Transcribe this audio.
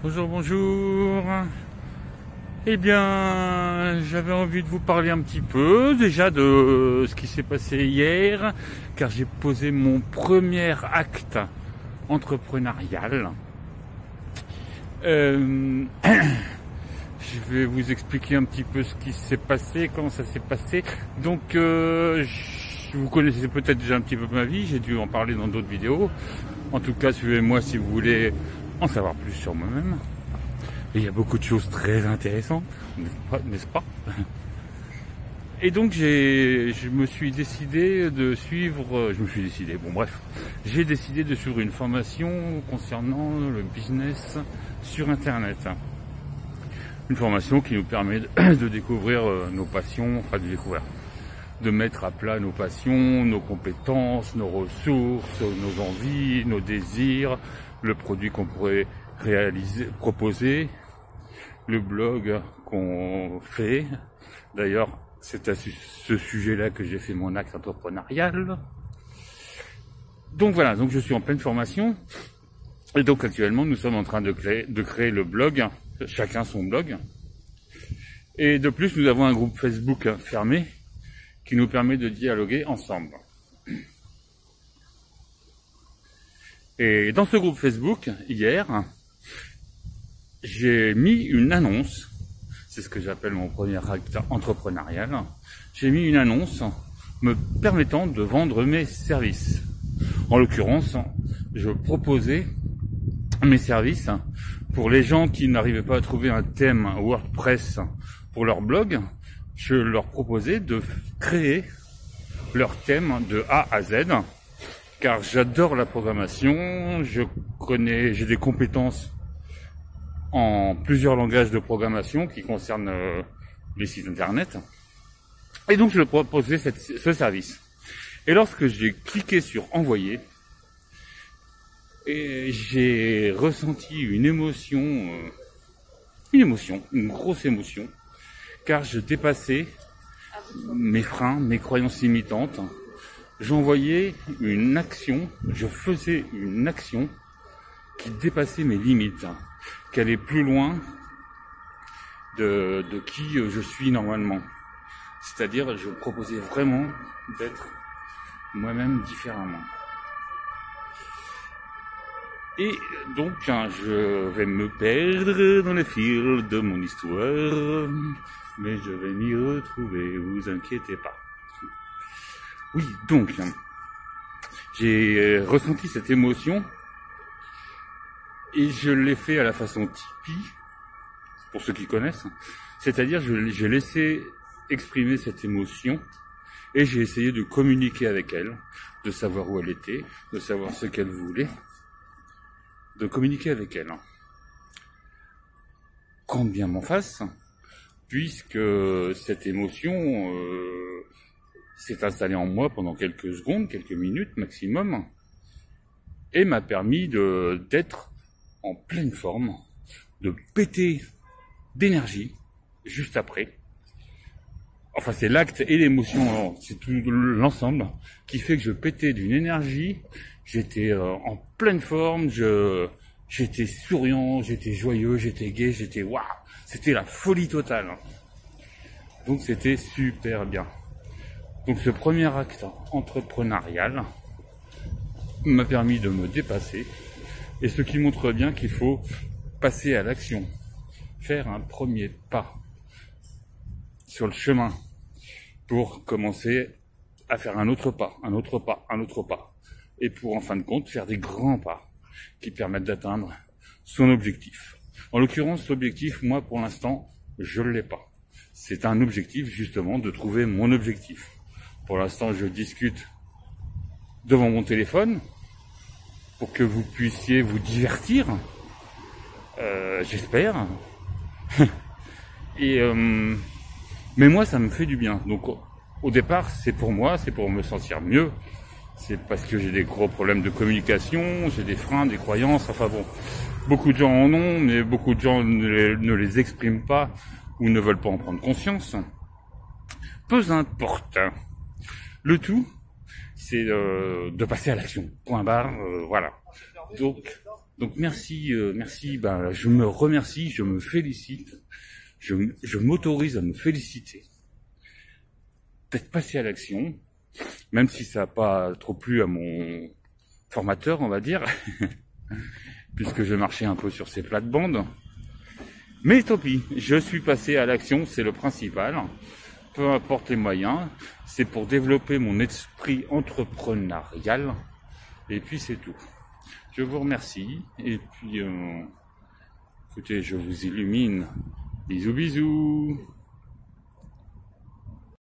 Bonjour, bonjour. Eh bien, j'avais envie de vous parler un petit peu déjà de ce qui s'est passé hier, car j'ai posé mon premier acte entrepreneurial. Je vais vous expliquer un petit peu ce qui s'est passé, comment ça s'est passé. Donc, vous connaissez peut-être déjà un petit peu ma vie, j'ai dû en parler dans d'autres vidéos. En tout cas, suivez-moi si vous voulez en savoir plus sur moi-même. Et il y a beaucoup de choses très intéressantes, n'est-ce pas? Et donc je me suis décidé de suivre, j'ai décidé de suivre une formation concernant le business sur Internet. Une formation qui nous permet de découvrir nos passions, de mettre à plat nos passions, nos compétences, nos ressources, nos envies, nos désirs, le produit qu'on pourrait proposer, le blog qu'on fait. D'ailleurs, c'est à ce sujet-là que j'ai fait mon acte entrepreneurial. Donc voilà, donc je suis en pleine formation. Et donc actuellement, nous sommes en train de créer le blog, chacun son blog. Et de plus, nous avons un groupe Facebook fermé qui nous permet de dialoguer ensemble. Et dans ce groupe Facebook, hier, j'ai mis une annonce, c'est ce que j'appelle mon premier acte entrepreneurial, j'ai mis une annonce me permettant de vendre mes services. En l'occurrence, je proposais mes services pour les gens qui n'arrivaient pas à trouver un thème WordPress pour leur blog. Je leur proposais de créer leur thème de A à Z, car j'adore la programmation, j'ai des compétences en plusieurs langages de programmation qui concernent les sites internet. Et donc je leur proposais ce service. Et lorsque j'ai cliqué sur envoyer, et j'ai ressenti une grosse émotion, car je dépassais mes freins, mes croyances limitantes. J'envoyais une action, je faisais une action qui dépassait mes limites, qui allait plus loin de qui je suis normalement. C'est-à-dire, je proposais vraiment d'être moi-même différemment. Et donc, je vais me perdre dans le fil de mon histoire, mais je vais m'y retrouver, vous inquiétez pas. Oui, donc, j'ai ressenti cette émotion et je l'ai fait à la façon Tipeee, pour ceux qui connaissent. C'est-à-dire, j'ai laissé exprimer cette émotion et j'ai essayé de communiquer avec elle, de savoir où elle était, de savoir ce qu'elle voulait, de communiquer avec elle. Quand bien m'en fasse, puisque cette émotion s'est installée en moi pendant quelques secondes, quelques minutes maximum, et m'a permis d'être en pleine forme, de péter d'énergie juste après. Enfin, c'est l'acte et l'émotion, c'est tout l'ensemble qui fait que je pétais d'une énergie. J'étais en pleine forme, j'étais souriant, j'étais joyeux, j'étais gai, j'étais waouh, c'était la folie totale. Donc c'était super bien. Donc ce premier acte entrepreneurial m'a permis de me dépasser, et ce qui montre bien qu'il faut passer à l'action, faire un premier pas sur le chemin pour commencer à faire un autre pas, un autre pas, un autre pas, et pour en fin de compte faire des grands pas qui permettent d'atteindre son objectif. En l'occurrence, l'objectif, moi pour l'instant, je ne l'ai pas. C'est un objectif justement de trouver mon objectif. Pour l'instant, je discute devant mon téléphone pour que vous puissiez vous divertir, j'espère. Mais moi, ça me fait du bien. Donc, au départ, c'est pour moi, c'est pour me sentir mieux. C'est parce que j'ai des gros problèmes de communication, j'ai des freins, des croyances. Enfin bon, beaucoup de gens en ont, mais beaucoup de gens ne les expriment pas ou ne veulent pas en prendre conscience. Peu importe. Le tout, c'est de passer à l'action. Point barre, voilà. Donc, Donc merci, merci, ben, je me remercie, je me félicite, je m'autorise à me féliciter, d'être passé à l'action, même si ça n'a pas trop plu à mon formateur, on va dire, puisque je marchais un peu sur ses plates-bandes. Mais tant pis, je suis passé à l'action, c'est le principal. Peu importe les moyens, c'est pour développer mon esprit entrepreneurial. Et puis c'est tout. Je vous remercie. Et puis, écoutez, je vous illumine. Bisous, bisous.